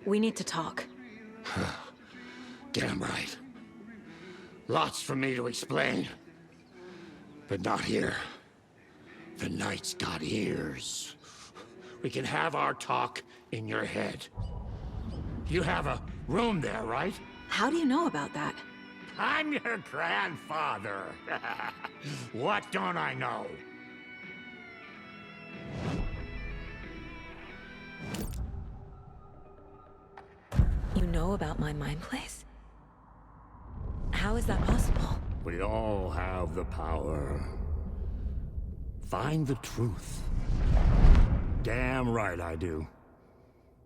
We need to talk. Damn right. Lots for me to explain. But not here. The night's got ears. We can have our talk in your head. You have a room there, right? How do you know about that? I'm your grandfather. What don't I know? You know about my mind place? How is that possible? We all have the power. Find the truth. Damn right I do.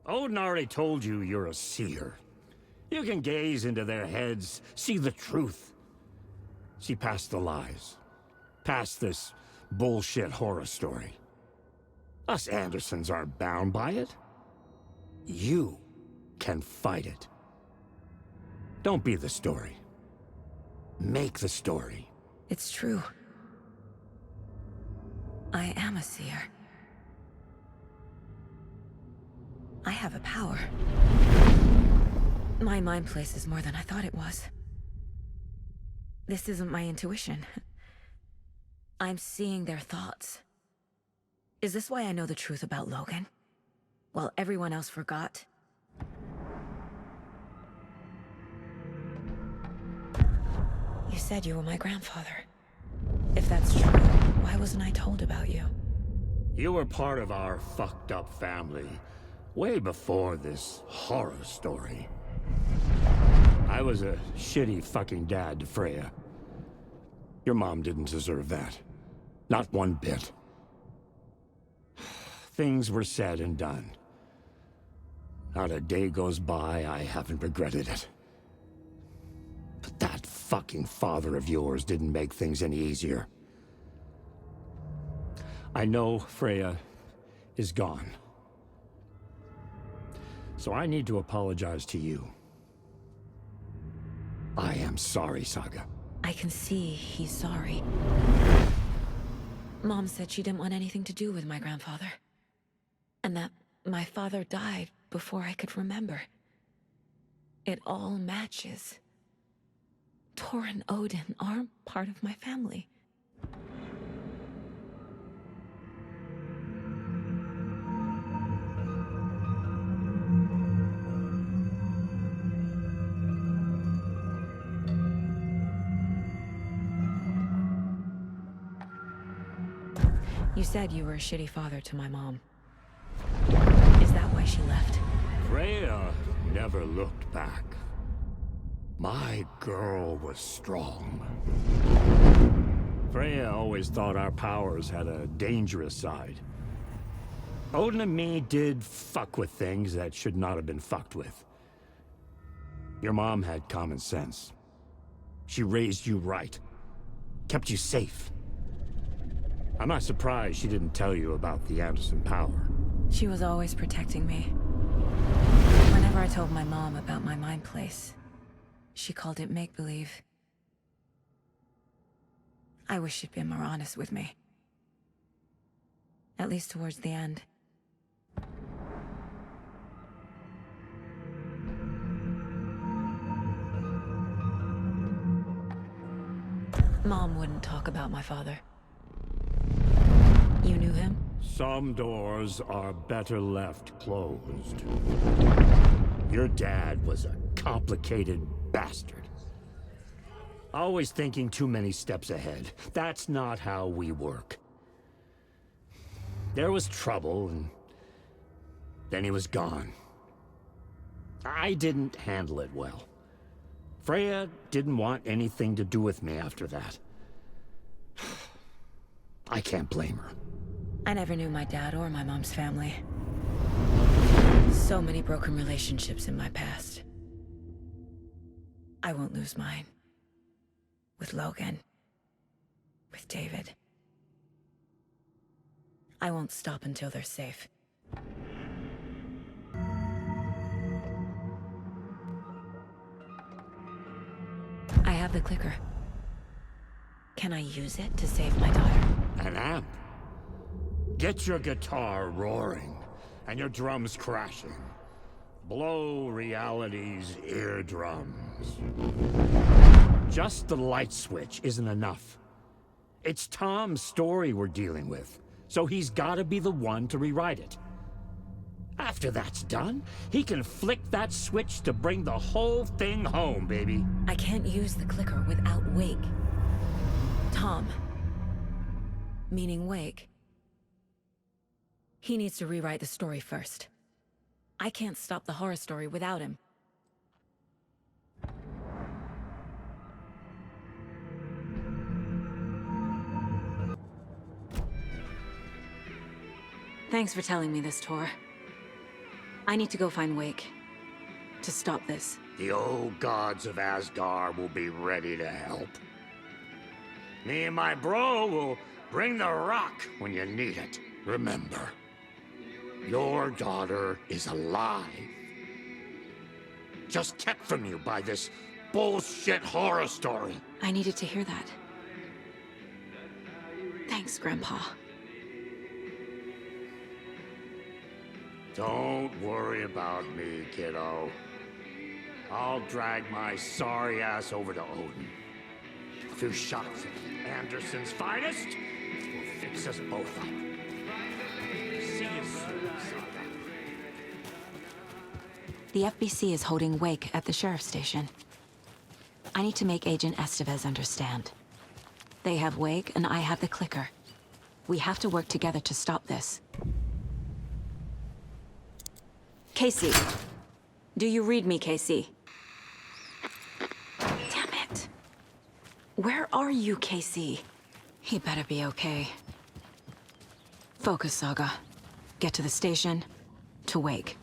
Odin already told you you're a seer. You can gaze into their heads, see the truth. See past the lies. Past this bullshit horror story. Us Andersons aren't bound by it. You can fight it. Don't be the story. Make the story. It's true. I am a seer. I have a power. My mind place is more than I thought it was. This isn't my intuition. I'm seeing their thoughts. Is this why I know the truth about Logan? While everyone else forgot? You said you were my grandfather. If that's true, why wasn't I told about you? You were part of our fucked up family, way before this horror story. I was a shitty fucking dad to Freya. Your mom didn't deserve that. Not one bit. Things were said and done. Not a day goes by I haven't regretted it. But that fucking father of yours didn't make things any easier. I know Freya is gone. So I need to apologize to you. I am sorry, Saga. I can see he's sorry. Mom said she didn't want anything to do with my grandfather. And that my father died before I could remember. It all matches. Thor and Odin are part of my family. You said you were a shitty father to my mom. Is that why she left? Freya never looked back. My girl was strong. Freya always thought our powers had a dangerous side. Odin and me did fuck with things that should not have been fucked with. Your mom had common sense. She raised you right. Kept you safe. I'm not surprised she didn't tell you about the Anderson power. She was always protecting me. Whenever I told my mom about my mind place, she called it make-believe. I wish she'd been more honest with me. At least towards the end. Mom wouldn't talk about my father. You knew him? Some doors are better left closed. Your dad was a complicated bastard. Always thinking too many steps ahead. That's not how we work. There was trouble, and then he was gone. I didn't handle it well. Freya didn't want anything to do with me after that. I can't blame her. I never knew my dad or my mom's family. So many broken relationships in my past. I won't lose mine. With Logan. With David. I won't stop until they're safe. I have the clicker. Can I use it to save my daughter? An amp? Get your guitar roaring, and your drums crashing. blow reality's eardrums. Just the light switch isn't enough. It's Tom's story we're dealing with, so he's gotta be the one to rewrite it. After that's done, he can flick that switch to bring the whole thing home, baby. I can't use the clicker without Wake. Tom. Meaning Wake. He needs to rewrite the story first. I can't stop the horror story without him. Thanks for telling me this, Tor. I need to go find Wake. To stop this. The old gods of Asgard will be ready to help. Me and my bro will bring the rock when you need it. Remember, your daughter is alive. Just kept from you by this bullshit horror story. I needed to hear that. Thanks, Grandpa. Don't worry about me, kiddo. I'll drag my sorry ass over to Odin. A few shots of Anderson's finest will fix us both up. See you soon, Saga. The FBC is holding Wake at the sheriff's station. I need to make Agent Estevez understand. They have Wake and I have the clicker. We have to work together to stop this. Casey. Do you read me, Casey? Damn it. Where are you, Casey? He better be okay. Focus, Saga. Get to the station, to Wake.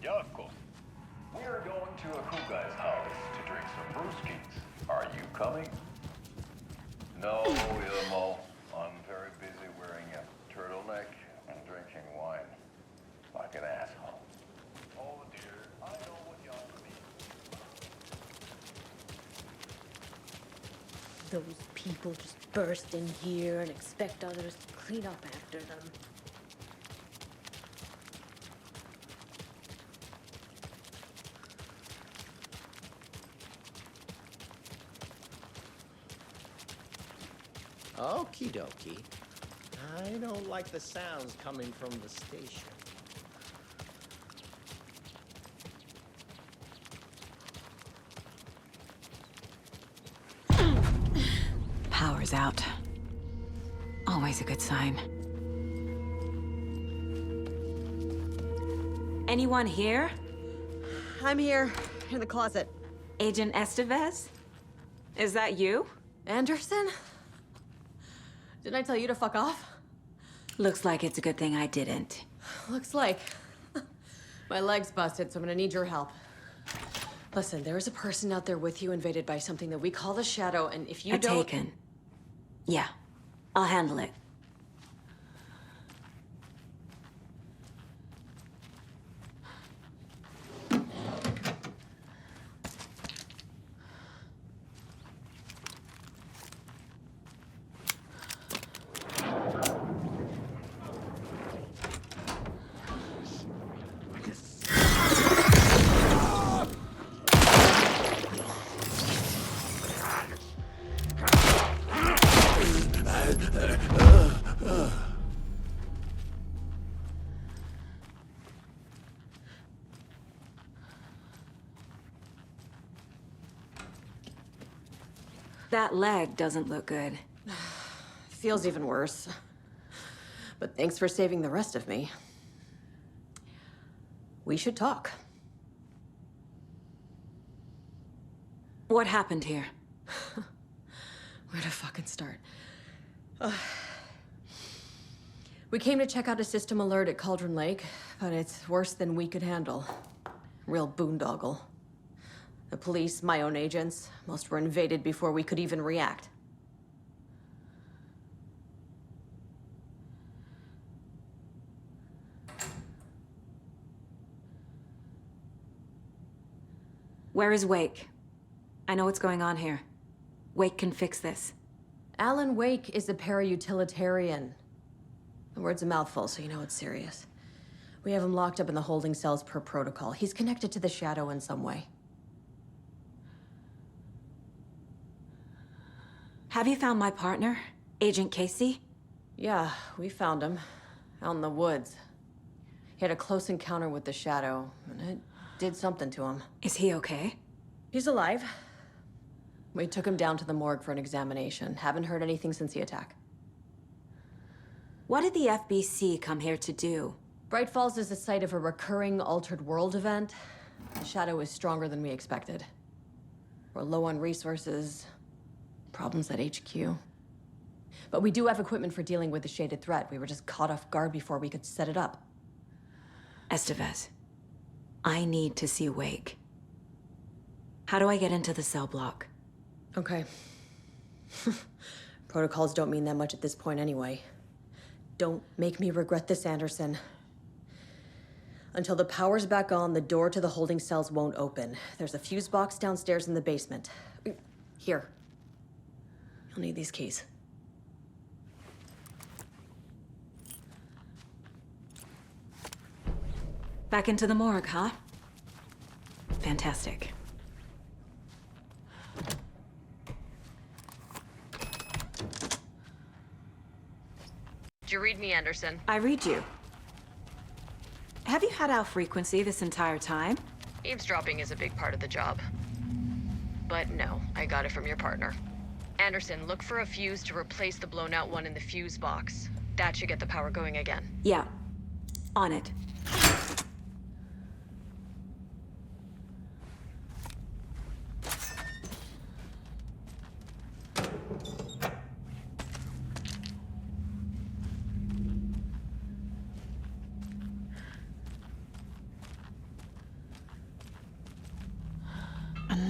Yeah, of course. We are going to a cool guy's house to drink some brewskis. Are you coming? No, Ilmo. I'm very busy wearing a turtleneck and drinking wine. Like an asshole. Oh dear, I know what y'all mean. Those people just burst in here and expect others to clean up after them. Okie dokie. I don't like the sounds coming from the station. Power's out. Always a good sign. Anyone here? I'm here, in the closet. Agent Estevez? Is that you? Anderson? Didn't I tell you to fuck off? Looks like it's a good thing I didn't. Looks like. My leg's busted, so I'm gonna need your help. Listen, there is a person out there with you invaded by something that we call the Shadow, and if you don't... Taken. Yeah, I'll handle it. That leg doesn't look good. Feels even worse. But thanks for saving the rest of me. We should talk. What happened here? Where to fucking start? We came to check out a system alert at Cauldron Lake, but it's worse than we could handle. Real boondoggle. The police, my own agents, most were invaded before we could even react. Where is Wake? I know what's going on here. Wake can fix this. Alan Wake is a para-utilitarian. The word's a mouthful, so you know it's serious. We have him locked up in the holding cells per protocol. He's connected to the Shadow in some way. Have you found my partner, Agent Casey? Yeah, we found him. Out in the woods. He had a close encounter with the Shadow, and it did something to him. Is he okay? He's alive. We took him down to the morgue for an examination. Haven't heard anything since the attack. What did the FBC come here to do? Bright Falls is the site of a recurring Altered World event. The Shadow is stronger than we expected. We're low on resources. Problems at HQ. But we do have equipment for dealing with the shaded threat. We were just caught off guard before we could set it up. Estevez, I need to see Wake. How do I get into the cell block? Okay. Protocols don't mean that much at this point anyway. Don't make me regret this, Anderson. Until the power's back on, the door to the holding cells won't open. There's a fuse box downstairs in the basement. Here. You'll need these keys. Back into the morgue, huh? Fantastic. Did you read me, Anderson? I read you. Have you had our frequency this entire time? Eavesdropping is a big part of the job. But no, I got it from your partner. Anderson, look for a fuse to replace the blown out one in the fuse box. That should get the power going again. Yeah. On it.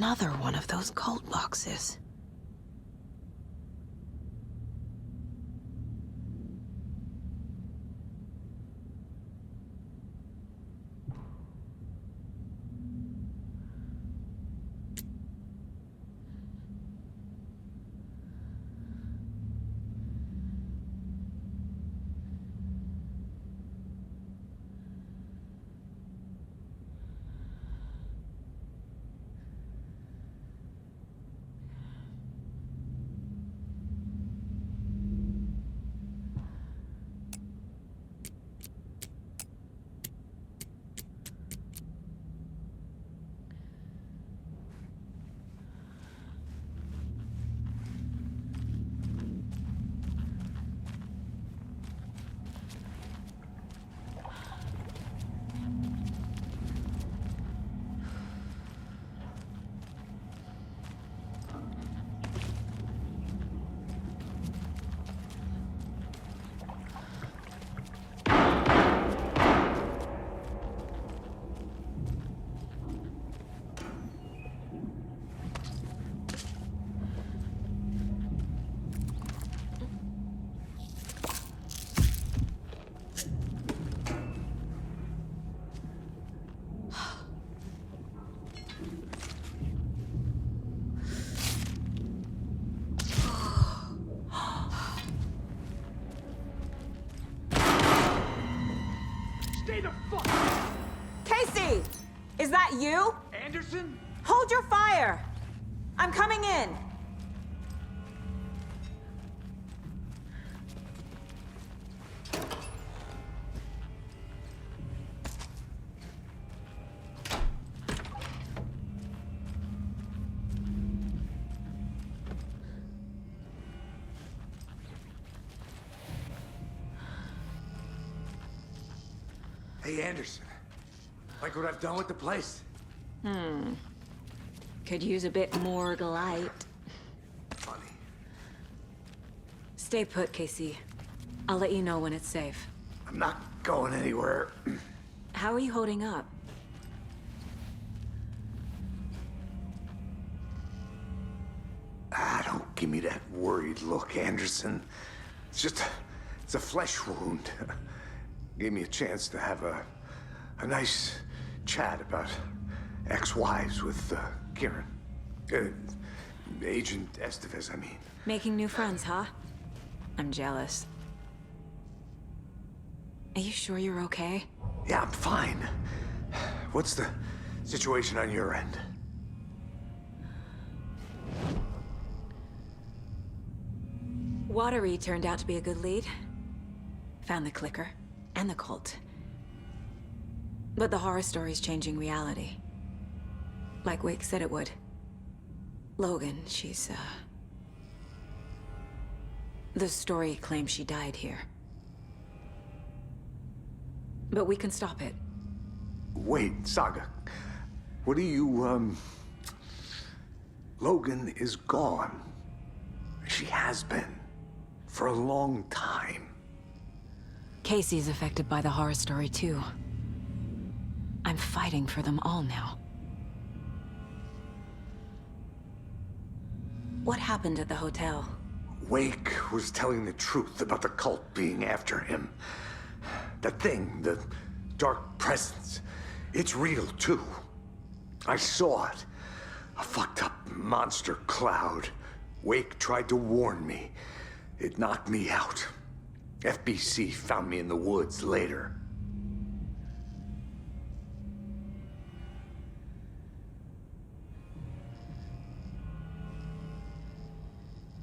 Another one of those cult boxes. Casey! Is that you? Anderson? Hold your fire! I'm coming in! Hey, Anderson. Like what I've done with the place? Could use a bit more light. Funny. Stay put, Casey. I'll let you know when it's safe. I'm not going anywhere. How are you holding up? Don't give me that worried look, Anderson. It's a flesh wound. Gave me a chance to have a nice chat about ex-wives with Kieran. Agent Estevez, I mean. Making new friends, huh? I'm jealous. Are you sure you're okay? Yeah, I'm fine. What's the situation on your end? Watery turned out to be a good lead. Found the clicker and the cult. But the horror story's changing reality. Like Wake said it would. Logan, she's, the story claims she died here. But we can stop it. Wait, Saga. What do you, Logan is gone. She has been. For a long time. Casey's affected by the horror story, too. I'm fighting for them all now. What happened at the hotel? Wake was telling the truth about the cult being after him. That thing, the dark presence, it's real, too. I saw it. A fucked up monster cloud. Wake tried to warn me. It knocked me out. FBC found me in the woods later.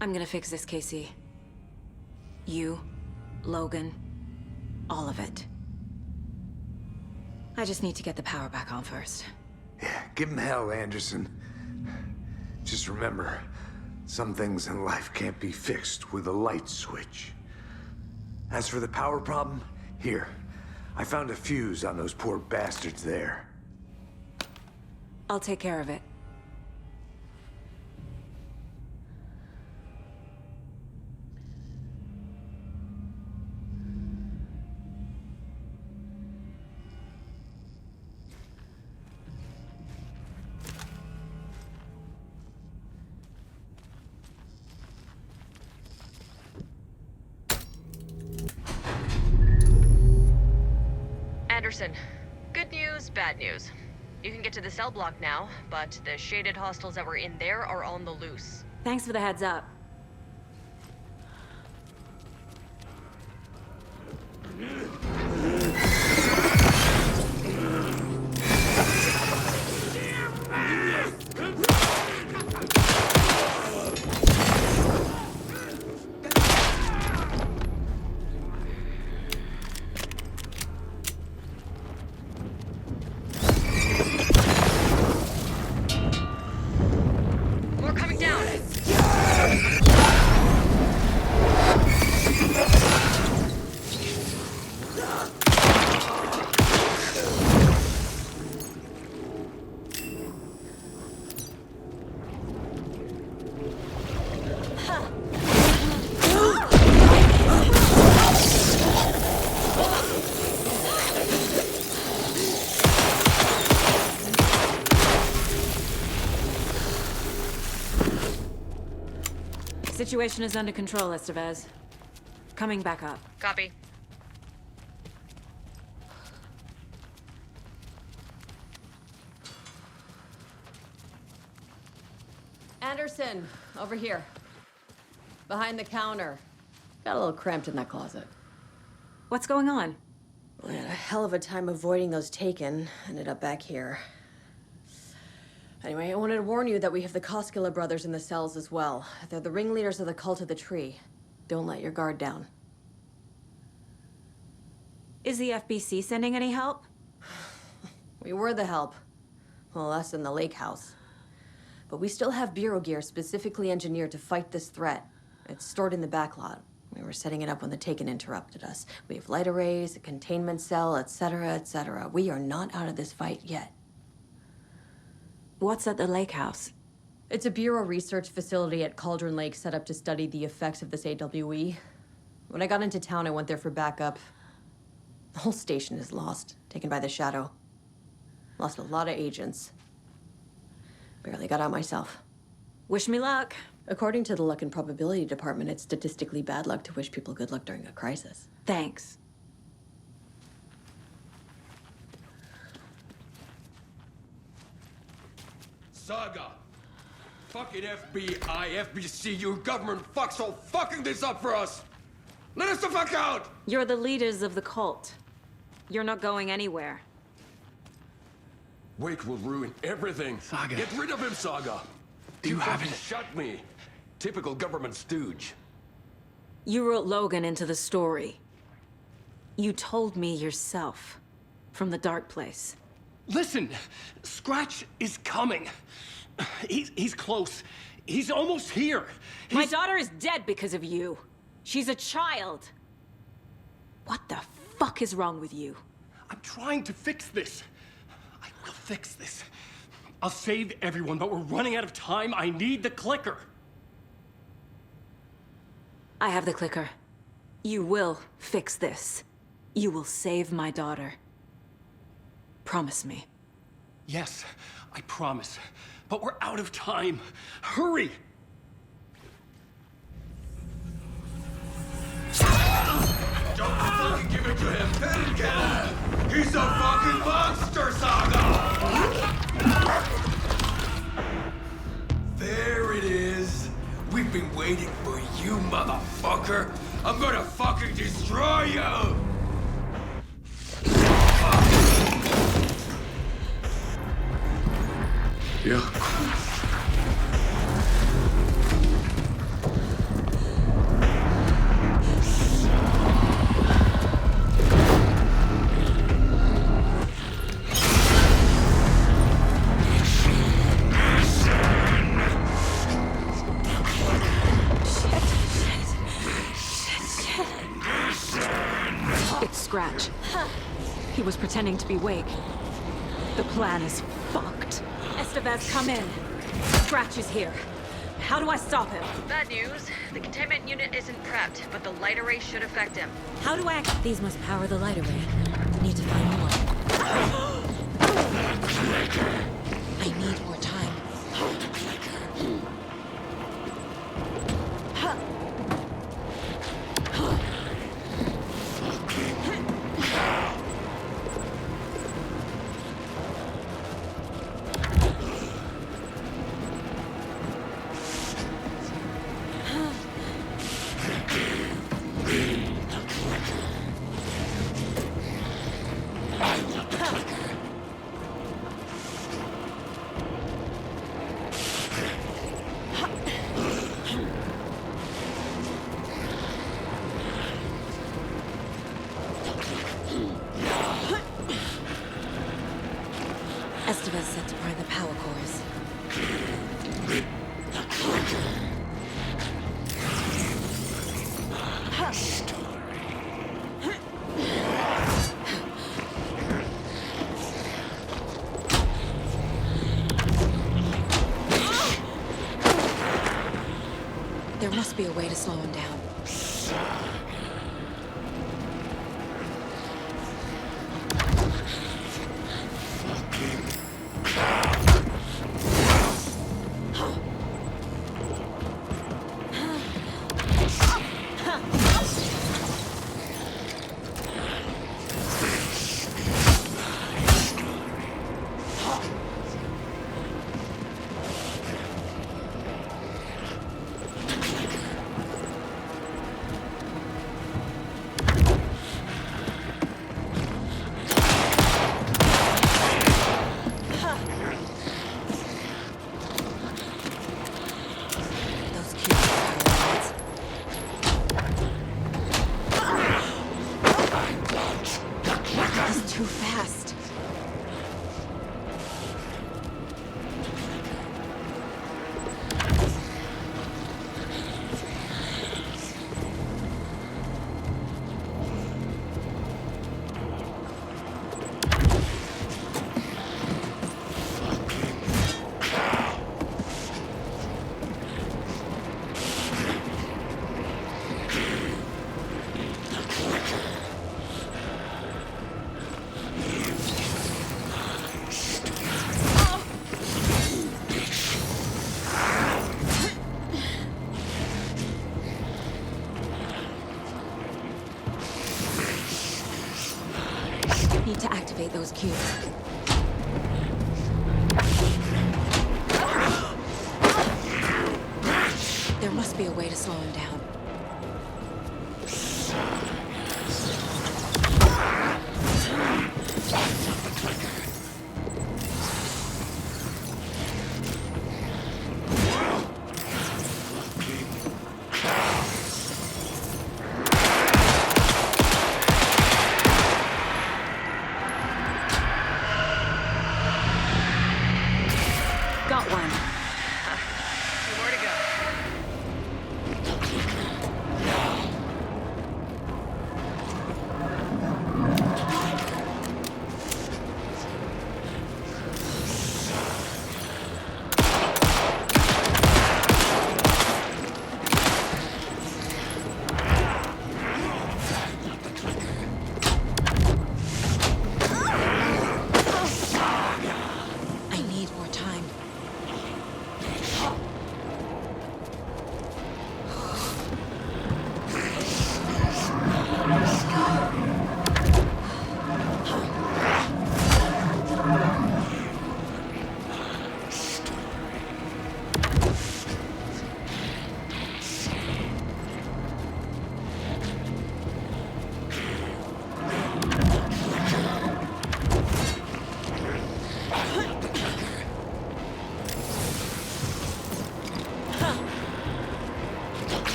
I'm gonna fix this, Casey. You, Logan, all of it. I just need to get the power back on first. Yeah, give him hell, Anderson. Just remember, some things in life can't be fixed with a light switch. As for the power problem, here. I found a fuse on those poor bastards there. I'll take care of it. Anderson. Good news, bad news. You can get to the cell block now, but the shaded hostiles that were in there are on the loose. Thanks for the heads up. More coming down. Situation is under control, Estevez. Coming back up. Copy. Anderson, over here. Behind the counter. Got a little cramped in that closet. What's going on? We had a hell of a time avoiding those taken. Ended up back here. Anyway, I wanted to warn you that we have the Koskela brothers in the cells as well. They're the ringleaders of the Cult of the Tree. Don't let your guard down. Is the FBC sending any help? We were the help. Well, us in the lake house. But we still have Bureau gear specifically engineered to fight this threat. It's stored in the backlot. We were setting it up when the Taken interrupted us. We have light arrays, a containment cell, etc., etc. We are not out of this fight yet. What's at the lake house? It's a Bureau research facility at Cauldron Lake set up to study the effects of this AWE. When I got into town, I went there for backup. The whole station is lost, taken by the Shadow. Lost a lot of agents. Barely got out myself. Wish me luck. According to the Luck and Probability Department, it's statistically bad luck to wish people good luck during a crisis. Thanks. Saga! Fucking FBI, FBC, your government fucks all fucking this up for us! Let us the fuck out! You're the leaders of the cult. You're not going anywhere. Wake will ruin everything. Saga. Get rid of him, Saga! You haven't- Shut me! Typical government stooge. You wrote Logan into the story. You told me yourself. From the dark place. Listen, Scratch is coming. He's close. He's almost here. My daughter is dead because of you. She's a child. What the fuck is wrong with you? I'm trying to fix this. I will fix this. I'll save everyone, but we're running out of time. I need the clicker. I have the clicker. You will fix this. You will save my daughter. Promise me. Yes, I promise. But we're out of time. Hurry! Don't fucking give it to him! Get him! He's a fucking monster, Saga! There it is! We've been waiting for you, motherfucker! I'm gonna fucking destroy you! Yeah. It's Scratch. He was pretending to be Wake. The plan is fucked. Estevez, come in. Scratch is here. How do I stop him? Bad news. The containment unit isn't prepped, but the light array should affect him. How do I... These must power the light array. Need to find more. I need more time. Estevez set to prime the power cores. There must be a way to slow him down. Those cubes are power lines. He's too fast. Need to activate those cubes. There must be a way to slow him down. Got one. Two more to go. I need more time.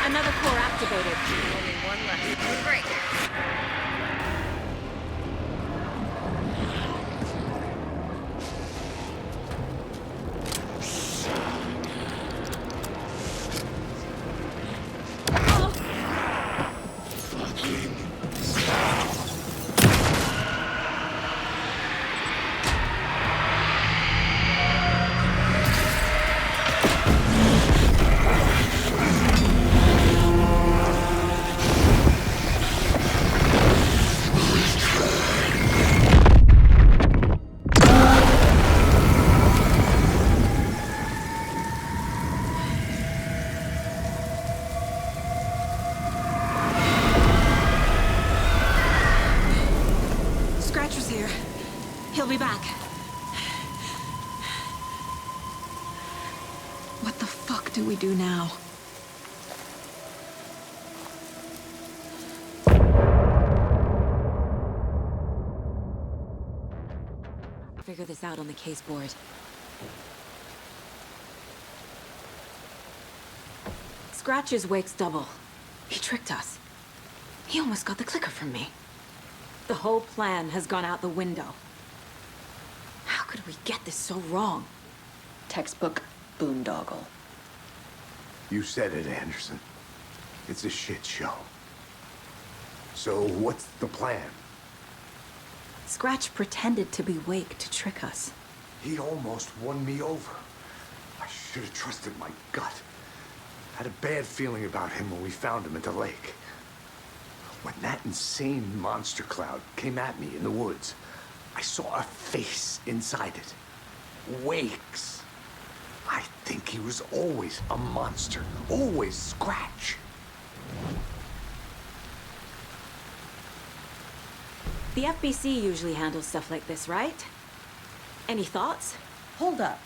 Another core activated. Only one left. Great. Scratcher's here. He'll be back. What the fuck do we do now? Figure this out on the case board. Scratch's wake's double. He tricked us. He almost got the clicker from me. The whole plan has gone out the window. How could we get this so wrong? Textbook boondoggle. You said it, Anderson. It's a shit show. So what's the plan? Scratch pretended to be Wake to trick us. He almost won me over. I should have trusted my gut. Had a bad feeling about him when we found him at the lake. When that insane monster cloud came at me in the woods, I saw a face inside it. Wake's. I think he was always a monster. Always Scratch. The FBC usually handles stuff like this, right? Any thoughts? Hold up.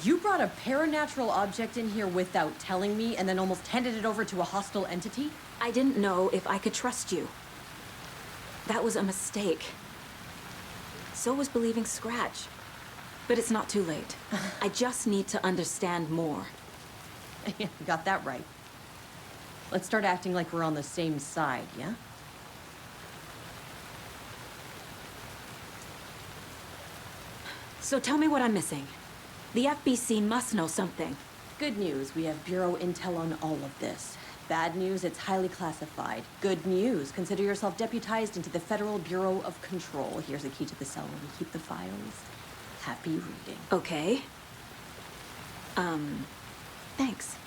You brought a paranatural object in here without telling me and then almost handed it over to a hostile entity? I didn't know if I could trust you. That was a mistake. So was believing Scratch. But it's not too late. I just need to understand more. Yeah, you got that right. Let's start acting like we're on the same side, yeah? So tell me what I'm missing. The FBC must know something. Good news, we have Bureau intel on all of this. Bad news, it's highly classified. Good news, consider yourself deputized into the Federal Bureau of Control. Here's a key to the cell where we keep the files. Happy reading. Okay. Thanks.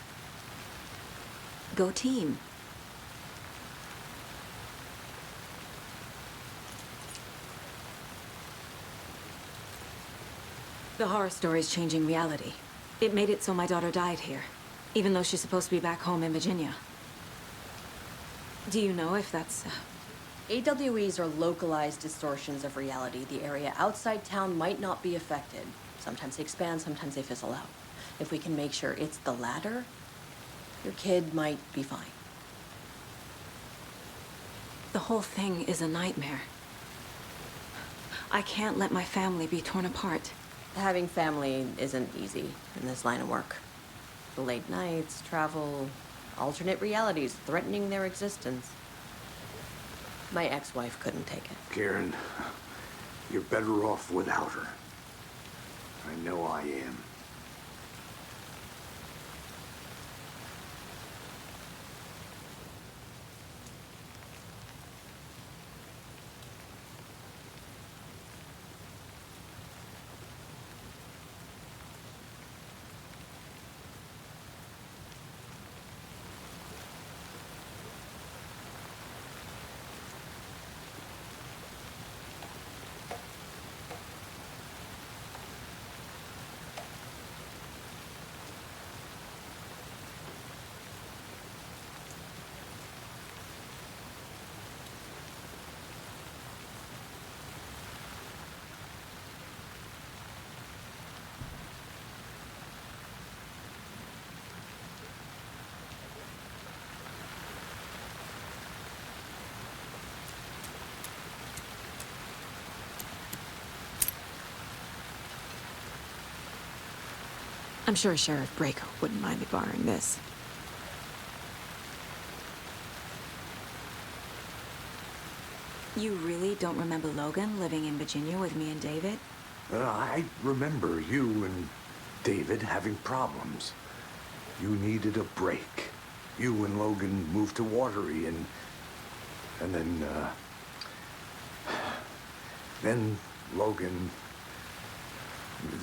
Go team. The horror story's changing reality. It made it so my daughter died here, even though she's supposed to be back home in Virginia. Do you know if that's... AWEs are localized distortions of reality. The area outside town might not be affected. Sometimes they expand, sometimes they fizzle out. If we can make sure it's the latter, your kid might be fine. The whole thing is a nightmare. I can't let my family be torn apart. Having family isn't easy in this line of work. The late nights, travel, alternate realities threatening their existence. My ex-wife couldn't take it. Karen, you're better off without her. I know I am. I'm sure Sheriff Braco wouldn't mind me borrowing this. You really don't remember Logan living in Virginia with me and David? I remember you and David having problems. You needed a break. You and Logan moved to Watery and then Logan,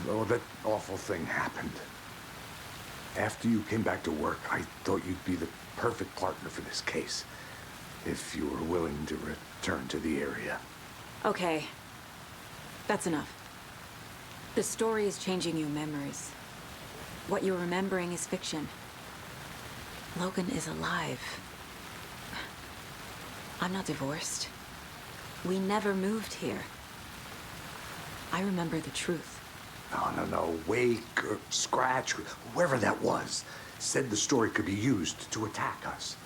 oh, that awful thing happened. After you came back to work, I thought you'd be the perfect partner for this case, if you were willing to return to the area. Okay. That's enough. The story is changing your memories. What you're remembering is fiction. Logan is alive. I'm not divorced. We never moved here. I remember the truth. No. Wake or Scratch, whoever that was, said the story could be used to attack us.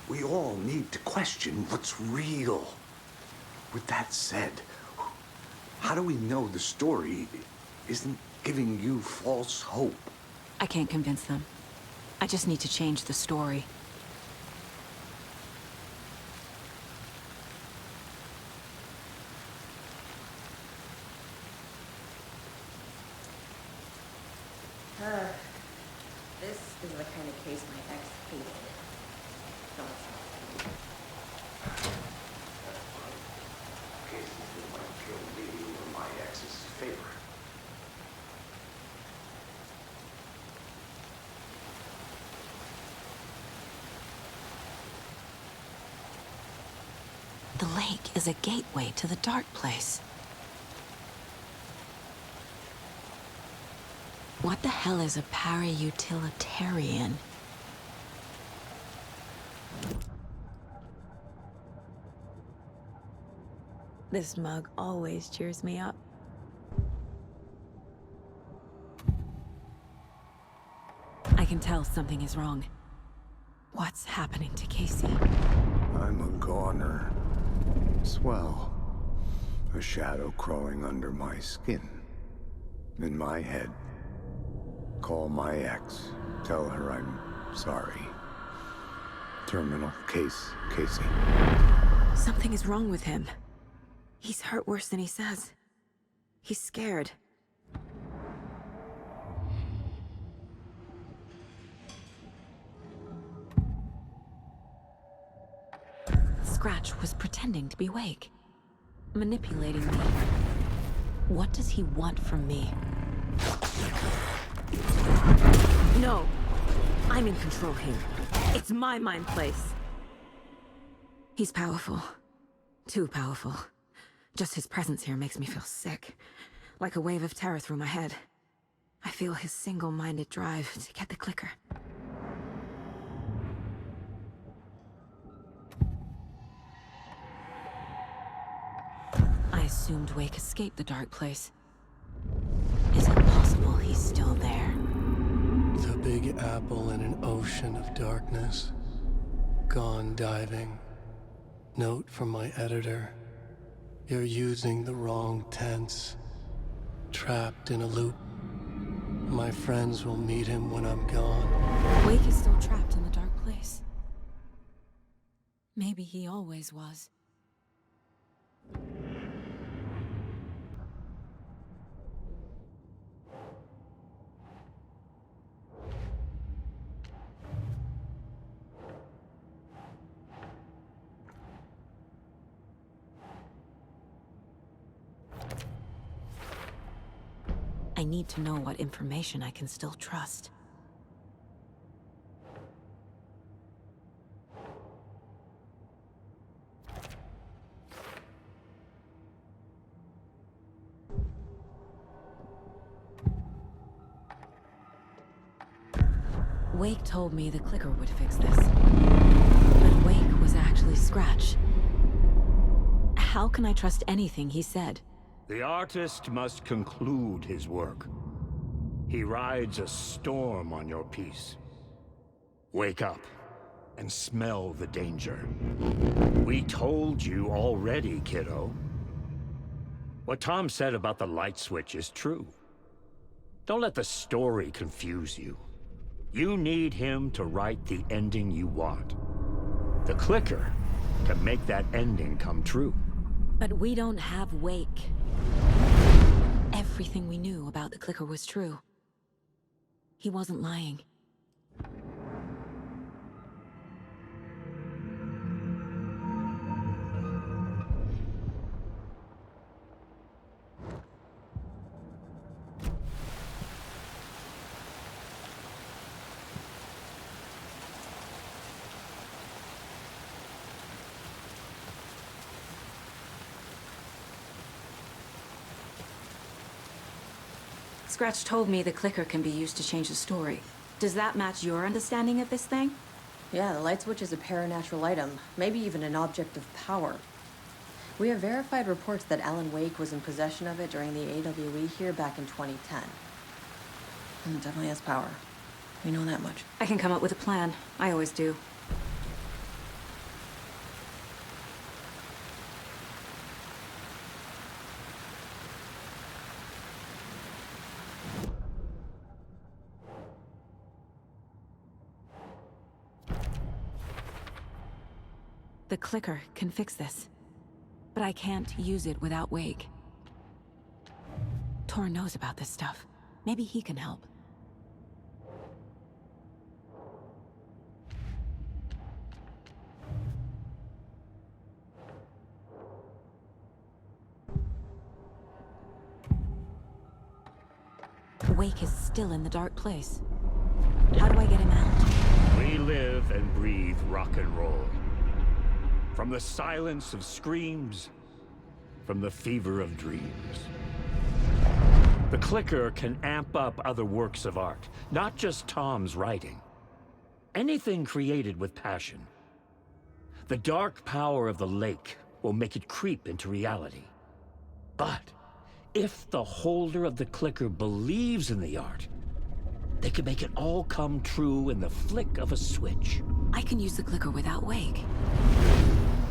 We all need to question what's real. With that said, how do we know the story isn't giving you false hope? I can't convince them. I just need to change the story. This is the kind of case my ex hated. Cases that might kill me were my ex's favorite. The lake is a gateway to the dark place. What the hell is a para-utilitarian? This mug always cheers me up. I can tell something is wrong. What's happening to Casey? I'm a goner. Swell. A shadow crawling under my skin. In my head. Call my ex. Tell her I'm sorry. Terminal case, Casey. Something is wrong with him. He's hurt worse than he says. He's scared. Scratch was pretending to be awake, manipulating me. What does he want from me? No! I'm in control here. It's my mind place. He's powerful. Too powerful. Just his presence here makes me feel sick. Like a wave of terror through my head. I feel his single-minded drive to get the clicker. I assumed Wake escaped the dark place. Is it possible he's still there? The Big Apple in an ocean of darkness. Gone diving. Note from my editor. You're using the wrong tense. Trapped in a loop. My friends will meet him when I'm gone. Wake is still trapped in the dark place. Maybe he always was. I need to know what information I can still trust. Wake told me the clicker would fix this. But Wake was actually Scratch. How can I trust anything he said? The artist must conclude his work. He rides a storm on your piece. Wake up and smell the danger. We told you already, kiddo. What Tom said about the light switch is true. Don't let the story confuse you. You need him to write the ending you want. The clicker can make that ending come true. But we don't have Wake. Everything we knew about the clicker was true. He wasn't lying. Scratch told me the clicker can be used to change the story. Does that match your understanding of this thing? Yeah, the light switch is a paranatural item, maybe even an object of power. We have verified reports that Alan Wake was in possession of it during the AWE here back in 2010. And it definitely has power. We know that much. I can come up with a plan. I always do. The clicker can fix this. But I can't use it without Wake. Tor knows about this stuff. Maybe he can help. Wake is still in the dark place. How do I get him out? We live and breathe rock and roll. From the silence of screams, from the fever of dreams. The clicker can amp up other works of art, not just Tom's writing. Anything created with passion. The dark power of the lake will make it creep into reality. But if the holder of the clicker believes in the art, they can make it all come true in the flick of a switch. I can use the clicker without Wake.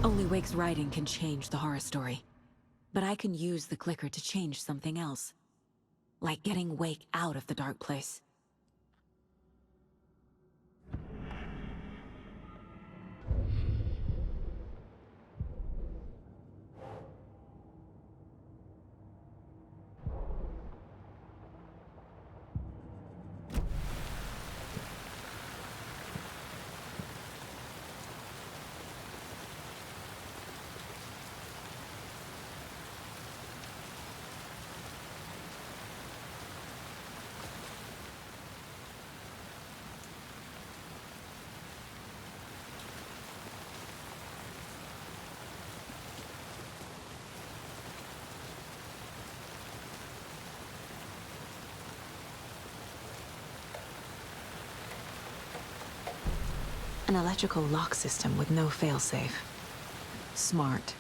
Only Wake's writing can change the horror story. But I can use the clicker to change something else. Like getting Wake out of the dark place. An electrical lock system with no failsafe. Smart.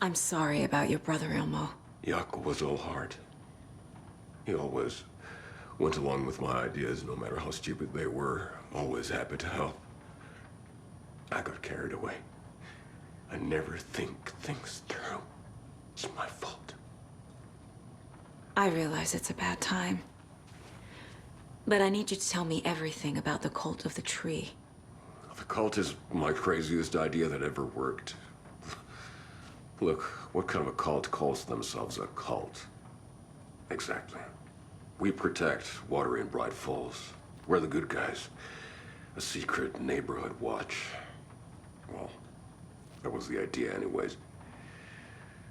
I'm sorry about your brother, Ilmo. Jaakko was all heart. He always went along with my ideas, no matter how stupid they were. Always happy to help. I got carried away. I never think things through. It's my fault. I realize it's a bad time. But I need you to tell me everything about the cult of the tree. The cult is my craziest idea that ever worked. Look, what kind of a cult calls themselves a cult? Exactly. We protect water in Bright Falls. We're the good guys. A secret neighborhood watch. Well, that was the idea anyways.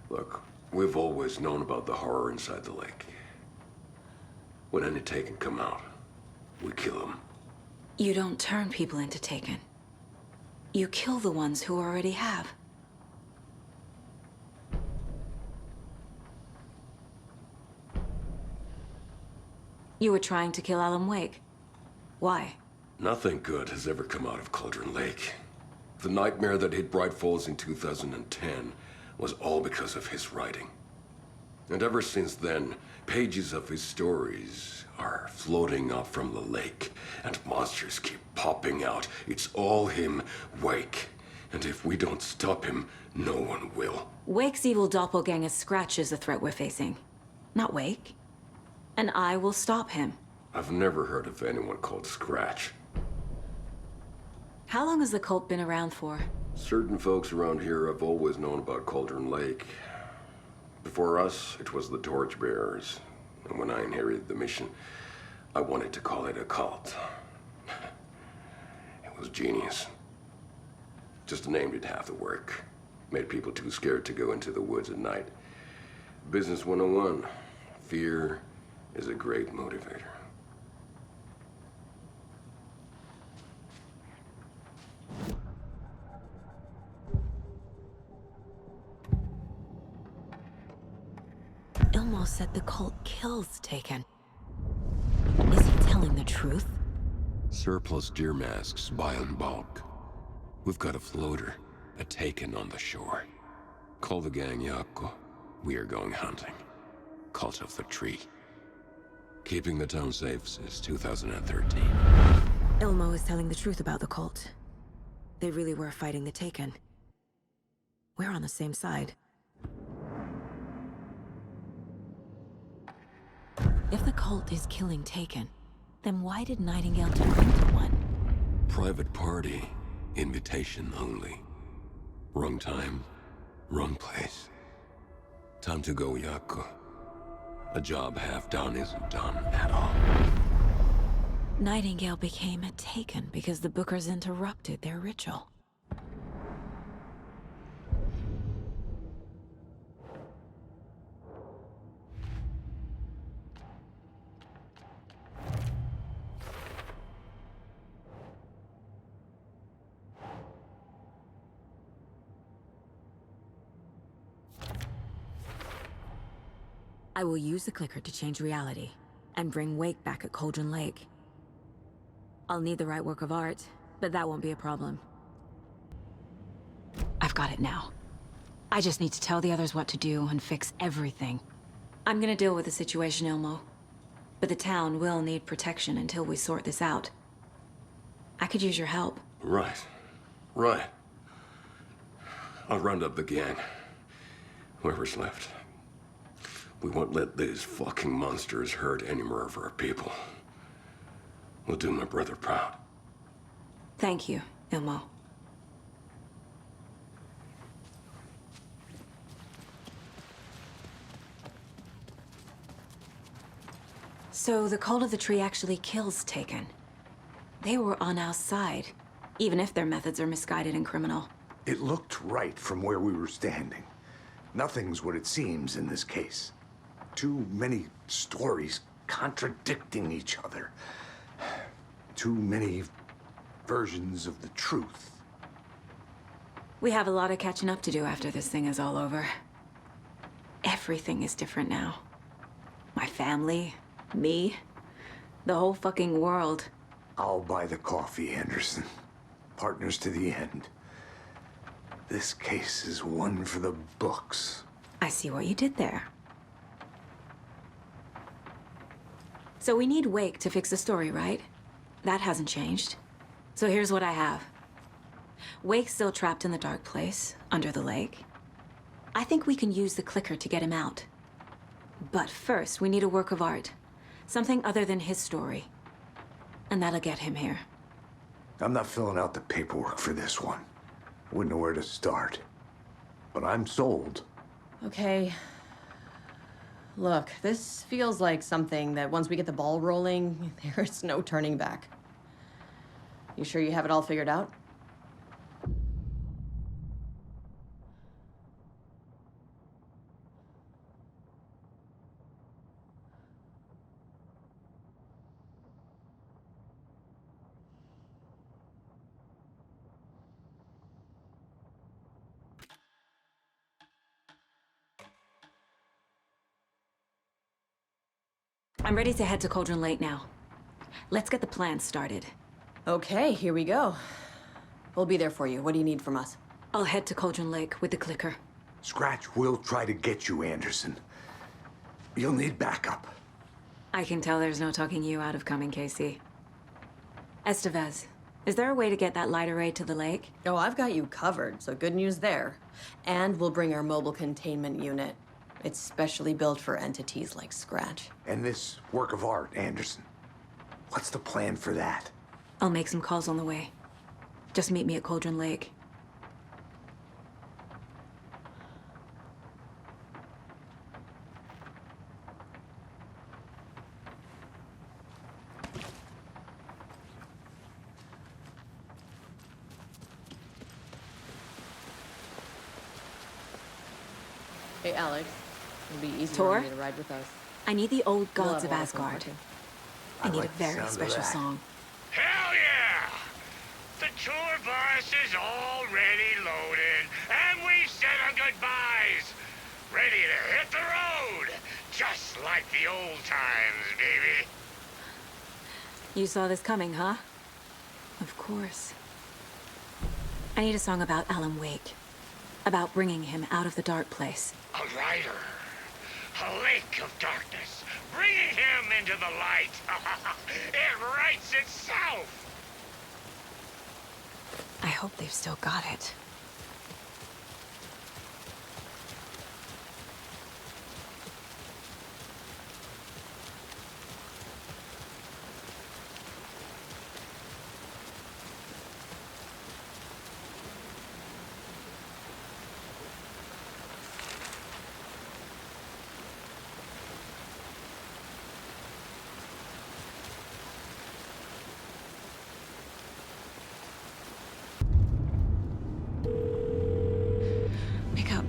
Look, we've always known about the horror inside the lake. When any Taken come out, we kill them. You don't turn people into Taken. You kill the ones who already have. You were trying to kill Alan Wake. Why? Nothing good has ever come out of Cauldron Lake. The nightmare that hit Bright Falls in 2010 was all because of his writing. And ever since then, pages of his stories are floating up from the lake, and monsters keep popping out. It's all him, Wake. And if we don't stop him, no one will. Wake's evil doppelganger Scratch is the threat we're facing, not Wake. And I will stop him. I've never heard of anyone called Scratch. How long has the cult been around for? Certain folks around here have always known about Cauldron Lake. Before us, it was the Torchbearers. And when I inherited the mission, I wanted to call it a cult. It was genius. Just named it half the work. Made people too scared to go into the woods at night. Business 101. Fear is a great motivator. Ilmo said the cult kills Taken. Is he telling the truth? Surplus deer masks buy in bulk. We've got a floater, a Taken on the shore. Call the gang, Jaakko. We are going hunting. Cult of the Tree. Keeping the town safe since 2013. Ilmo is telling the truth about the cult. they really were fighting the Taken. We're on the same side. If the cult is killing Taken, then why did Nightingale turn into one? Private party. Invitation only. Wrong time, wrong place. Time to go, Yaku. A job half done isn't done at all. Nightingale became a Taken because the Bookers interrupted their ritual. I will use the clicker to change reality and bring Wake back at Cauldron Lake. I'll need the right work of art, but that won't be a problem. I've got it now. I just need to tell the others what to do and fix everything. I'm gonna deal with the situation, Ilmo. But the town will need protection until we sort this out. I could use your help. Right. Right. I'll round up the gang. Whoever's left. We won't let these fucking monsters hurt any more of our people. We'll do my brother proud. Thank you, Ilmo. So the Cult of the Tree actually kills Taken. They were on our side, even if their methods are misguided and criminal. It looked right from where we were standing. Nothing's what it seems in this case. Too many stories contradicting each other. Too many versions of the truth. We have a lot of catching up to do after this thing is all over. Everything is different now. My family, me, the whole fucking world. I'll buy the coffee, Anderson. Partners to the end. This case is one for the books. I see what you did there. So we need Wake to fix the story, right? That hasn't changed. So here's what I have. Wake's still trapped in the dark place, under the lake. I think we can use the clicker to get him out. But first, we need a work of art. Something other than his story. And that'll get him here. I'm not filling out the paperwork for this one. Wouldn't know where to start. But I'm sold. Okay. Look, this feels like something that once we get the ball rolling, there's no turning back. You sure you have it all figured out? I'm ready to head to Cauldron Lake now. Let's get the plan started. Okay, here we go. We'll be there for you. What do you need from us? I'll head to Cauldron Lake with the clicker. Scratch will try to get you, Anderson. You'll need backup. I can tell there's no talking you out of coming, Casey. Estevez, is there a way to get that light array to the lake? Oh, I've got you covered, so good news there. And we'll bring our mobile containment unit. It's specially built for entities like Scratch. And this work of art, Anderson. What's the plan for that? I'll make some calls on the way. Just meet me at Cauldron Lake. Hey, Alex. It'll be easier Tor? for you to ride with us. I need the old We'll gods have of a lot fun Asgard. partying. I need like a the very sound of special that. song. Hell yeah! The tour bus is already loaded, and we've said our goodbyes. Ready to hit the road, just like the old times, baby. You saw this coming, huh? Of course. I need a song about Alan Wake. About bringing him out of the dark place. A rider, a lake of darkness, bringing him into the light. It writes itself. I hope they've still got it.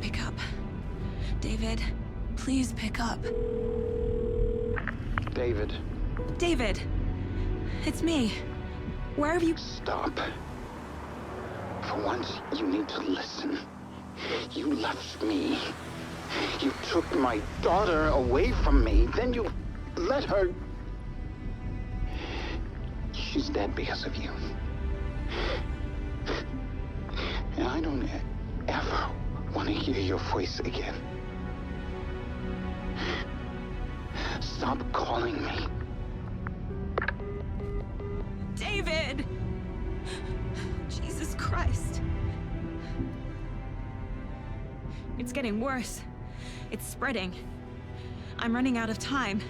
Pick up. David, please pick up. David. David! It's me. Where have you... Stop. For once, you need to listen. You left me. You took my daughter away from me. Then you let her... She's dead because of you. And I don't ever want to hear your voice again. Stop calling me. David! Jesus Christ. It's getting worse. It's spreading. I'm running out of time.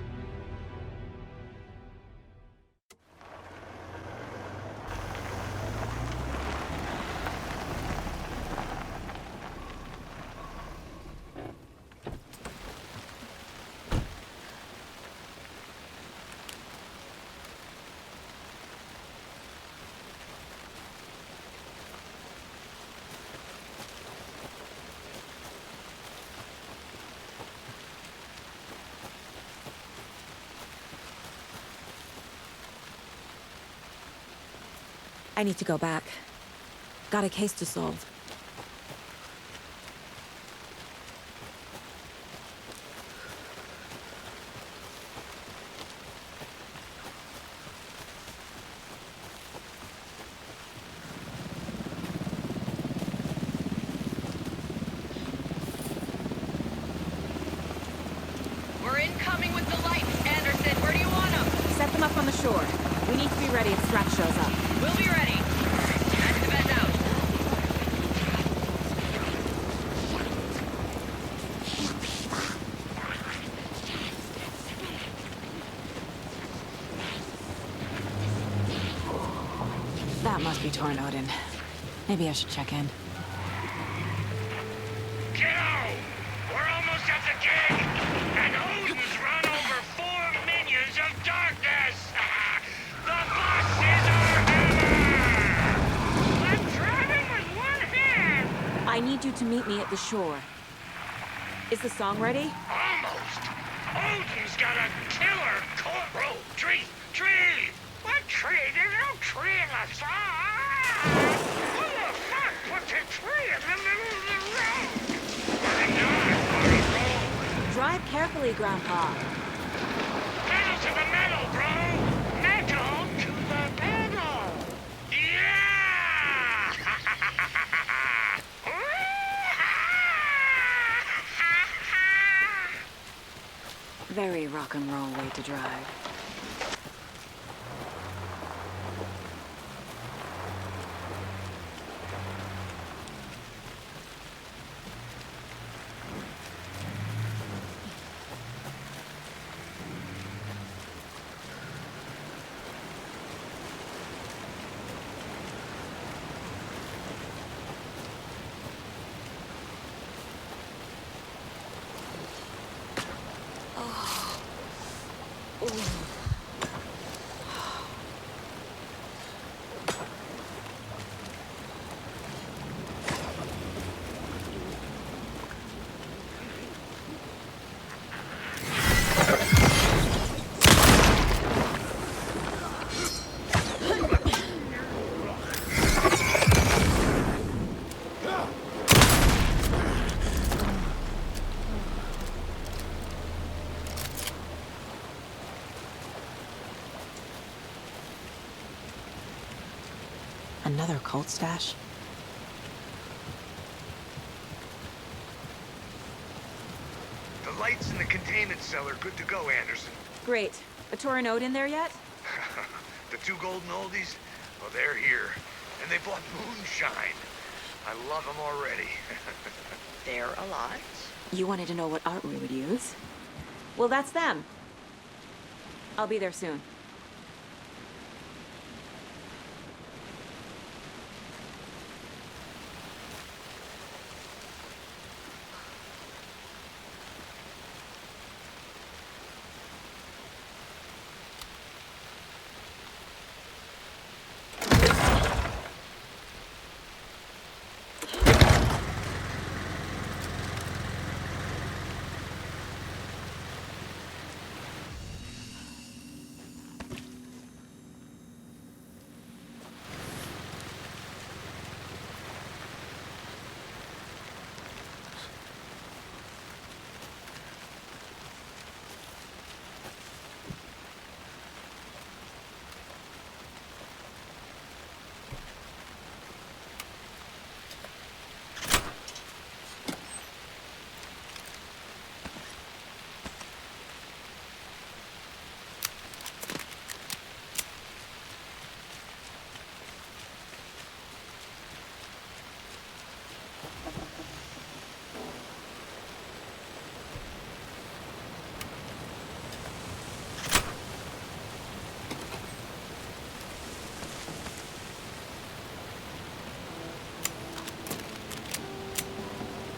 I need to go back. Got a case to solve. We're incoming with the lights, Anderson. Where do you want them? Set them up on the shore. We need to be ready if Scratch shows up. We'll be ready. That's the vent out. That must be torn Odin. Maybe I should check in. Kiddo! We're almost at the gate! And Odin's run over 4 minions of darkness! The boss is our hammer! I'm driving with one hand! I need you to meet me at the shore. Is the song ready? Almost! Odin's got a killer courtroom! Tree! What tree? There's no tree in the song! Who the fuck puts a tree in the middle of the road? We're not on a road! Drive carefully, Grandpa. Pedal to the metal, bro! Metal to the metal! Yeah! Very rock and roll way to drive. Another cult stash? The lights in the containment cell are good to go, Anderson. Great. A Torin Odin there yet? The 2 golden oldies? Well, they're here. And they bought moonshine. I love them already. They're a lot. You wanted to know what art we would use? Well, that's them. I'll be there soon.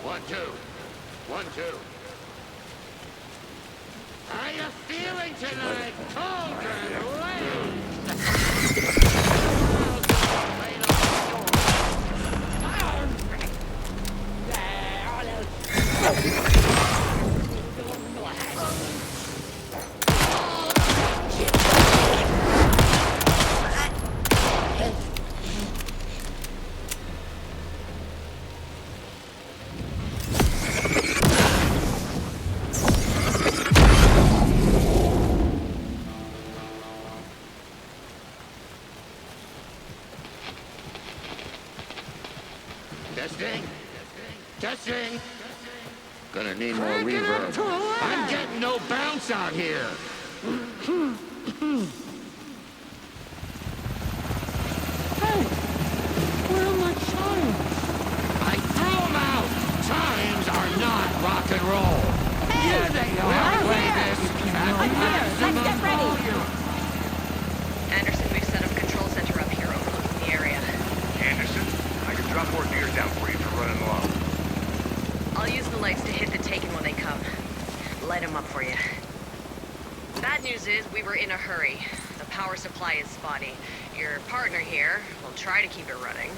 One, two. 1, 2. How you feeling tonight, Cauldron Lake? Testing. Testing. Gonna need more reverb. I'm getting no bounce out here. Hey, where are my chimes? I threw them out. Chimes are not rock and roll. Hey, yeah, they are. We'll play this at maximum Let's get ready. volume. Anderson, we've set up a control center up here overlooking the area. Anderson, I can drop more deer down for you if you're running low. I'll use the lights to hit the Taken when they come. Light them up for you. Bad news is we were in a hurry. The power supply is spotty. Your partner here will try to keep it running.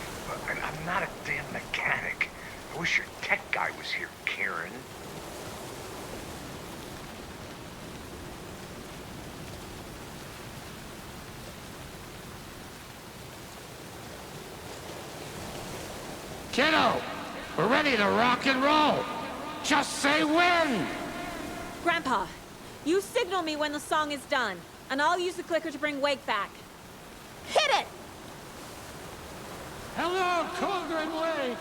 I'm not a damn mechanic. I wish your tech guy was here, Karen. Kiddo, we're ready to rock and roll. Just say when. Grandpa, you signal me when the song is done, and I'll use the clicker to bring Wake back. Hit it! Hello, Cauldron Lake.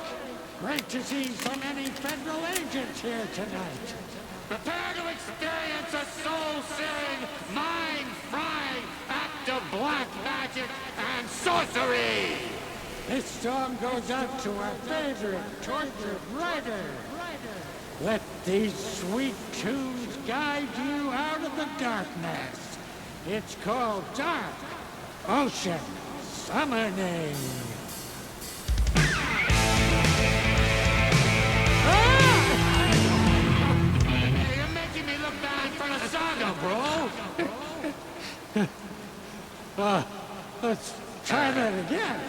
Great to see so many federal agents here tonight. Prepare to experience a soul-searing, mind-frying act of black magic and sorcery. This song goes out to our favorite tortured writer. Let these sweet tunes guide you out of the darkness. It's called Dark Ocean Summoning. Hey, you're making me look bad in front of Saga, bro. Let's try that again.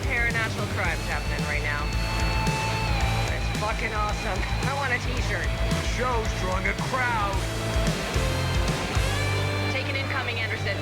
Paranatural crimes happening right now. It's fucking awesome. I want a t-shirt. The show's drawing a crowd. Taken incoming, Anderson.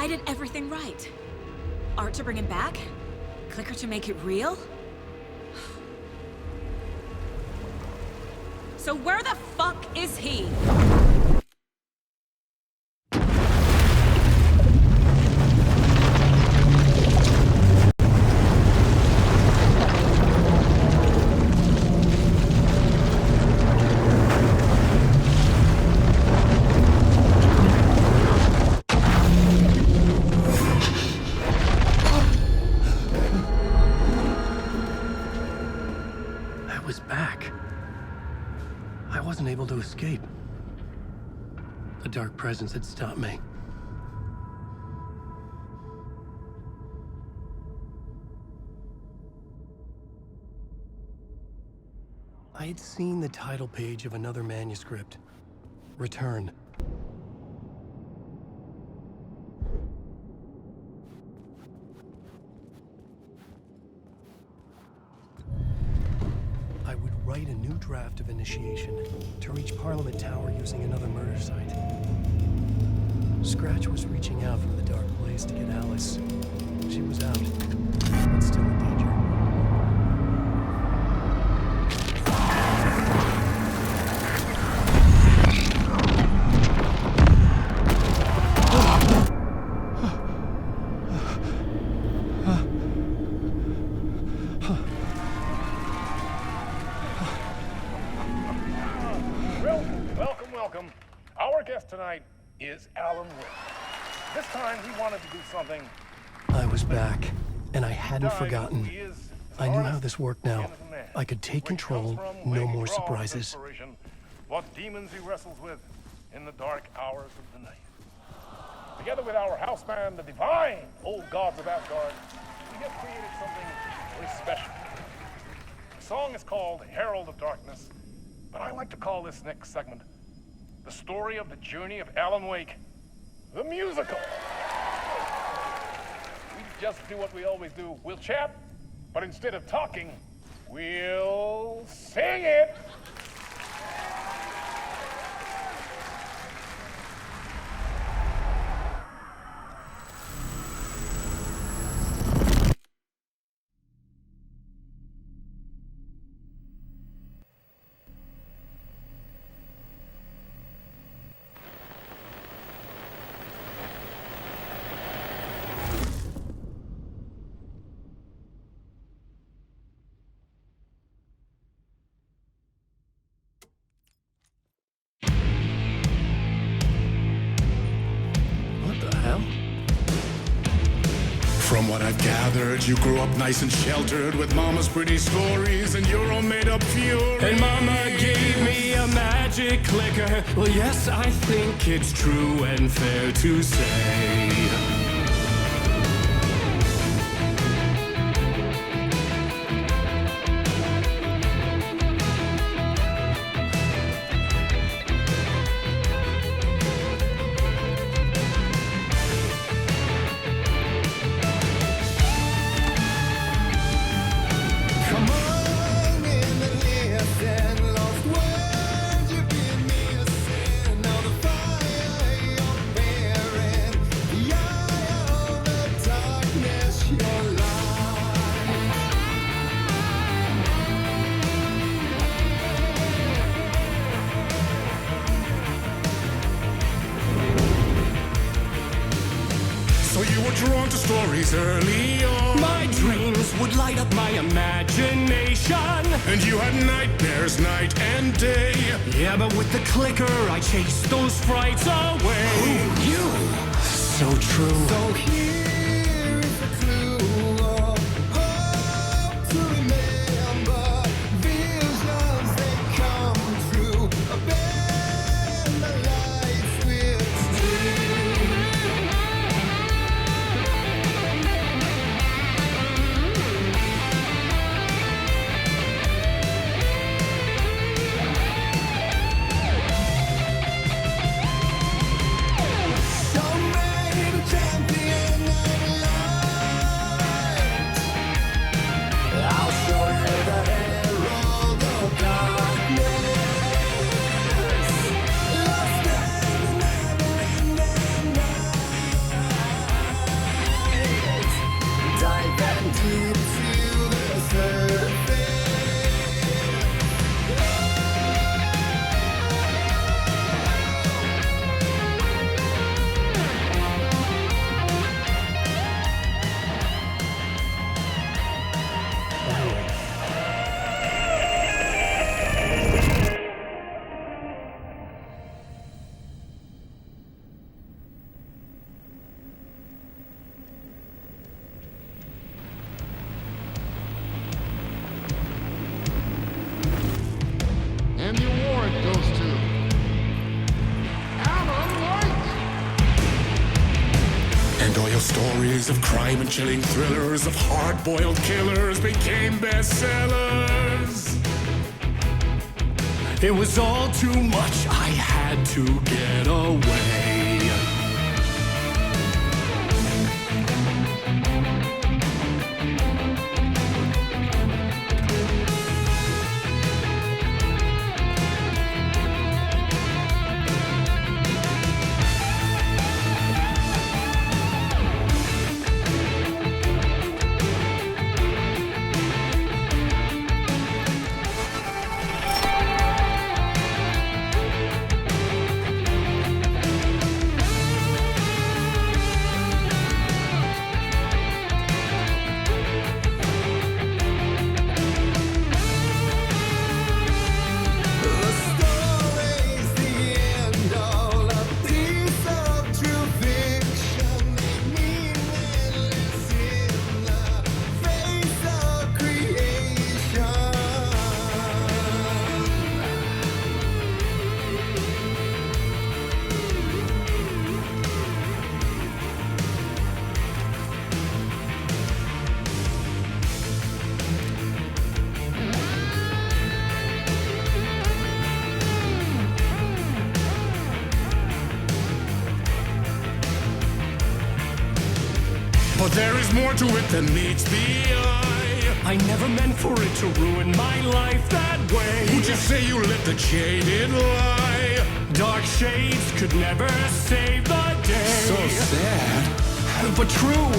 I did everything right. Art to bring him back? Clicker to make it real? So where the fuck is he? I was back. I wasn't able to escape. The dark presence had stopped me. I had seen the title page of another manuscript. Return. I would write a new draft of initiation to reach Parliament Tower using another murder site. Scratch was reaching out from the dark place to get Alice. She was out, but still in danger. Welcome. Our guest tonight is Alan Wake. This time he wanted to do something. I was back, and I hadn't forgotten. I knew how this worked now. I could take control, no more surprises. What demons he wrestles with in the dark hours of the night. Together with our house band, the divine old gods of Asgard, we have created something very special. The song is called Herald of Darkness, but I like to call this next segment the story of the journey of Alan Wake, the musical. We just do what we always do. We'll chat, but instead of talking, we'll sing it. From what I've gathered, you grew up nice and sheltered with mama's pretty stories and your own made-up fury. And mama gave me a magic clicker. Well, yes, I think it's true and fair to say. Drawn to stories early on. My dreams would light up my imagination. And you had nightmares night and day. Yeah, but with the clicker, I chased those frights away. Who, you? So true. So here is a clue of hope to remember. Visions, they come true. Bend the lights with steel. Champion And all your stories of crime and chilling thrillers of hard-boiled killers became bestsellers. It was all too much, I had to get away. But there is more to it than meets the eye. I never meant for it to ruin my life that way. Would you say you let the jaded lie? Dark shades could never save the day. So sad, but true.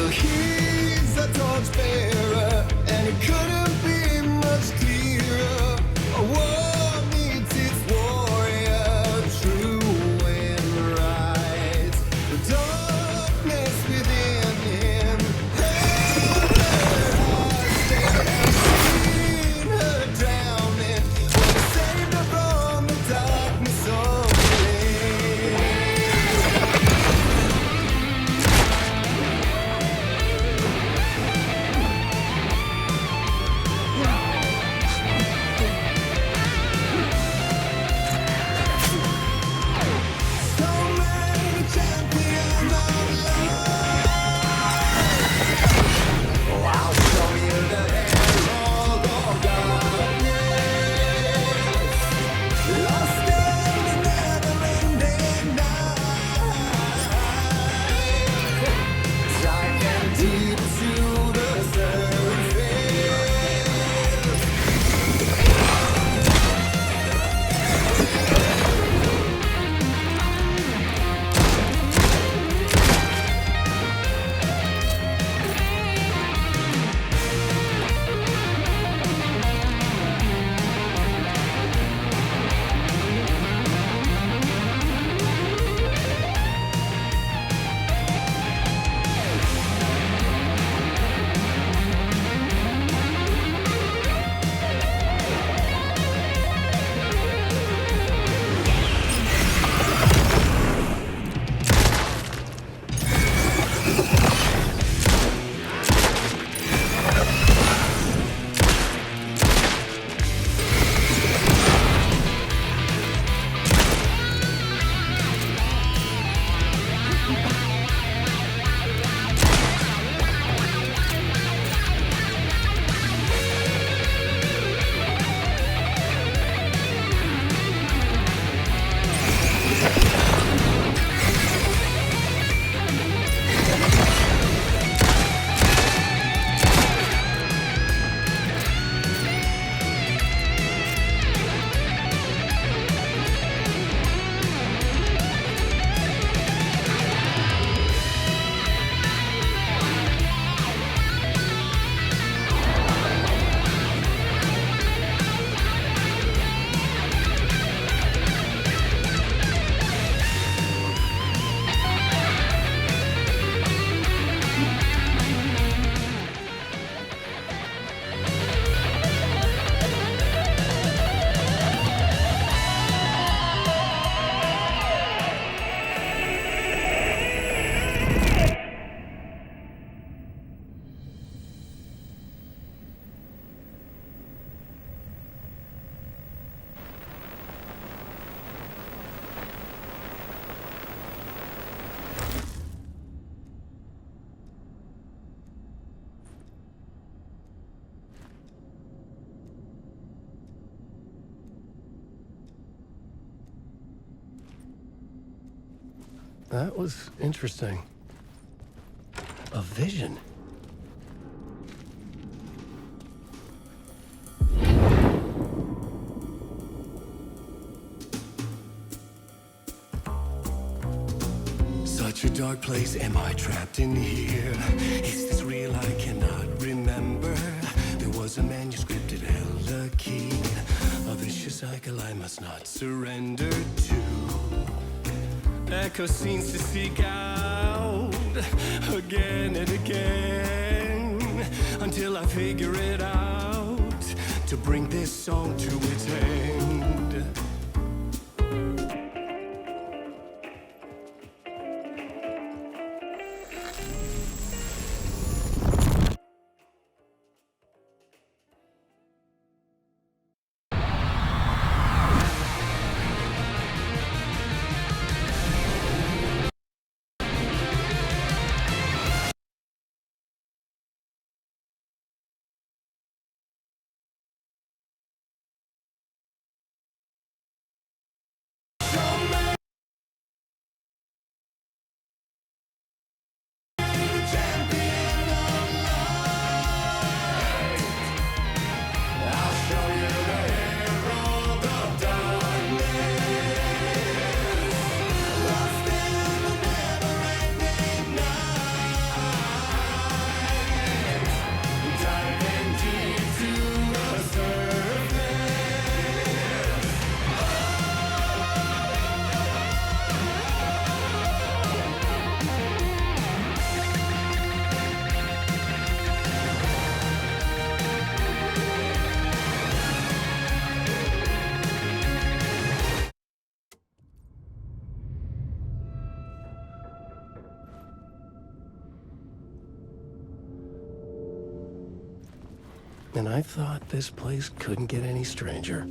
He's a torchbearer That was interesting. A vision. Such a dark place, am I trapped in here? Is this real? I cannot remember. There was a manuscript, it held a key. A vicious cycle I must not surrender to. Echo scenes to seek out again and again until I figure it out to bring this song to its end. And I thought this place couldn't get any stranger.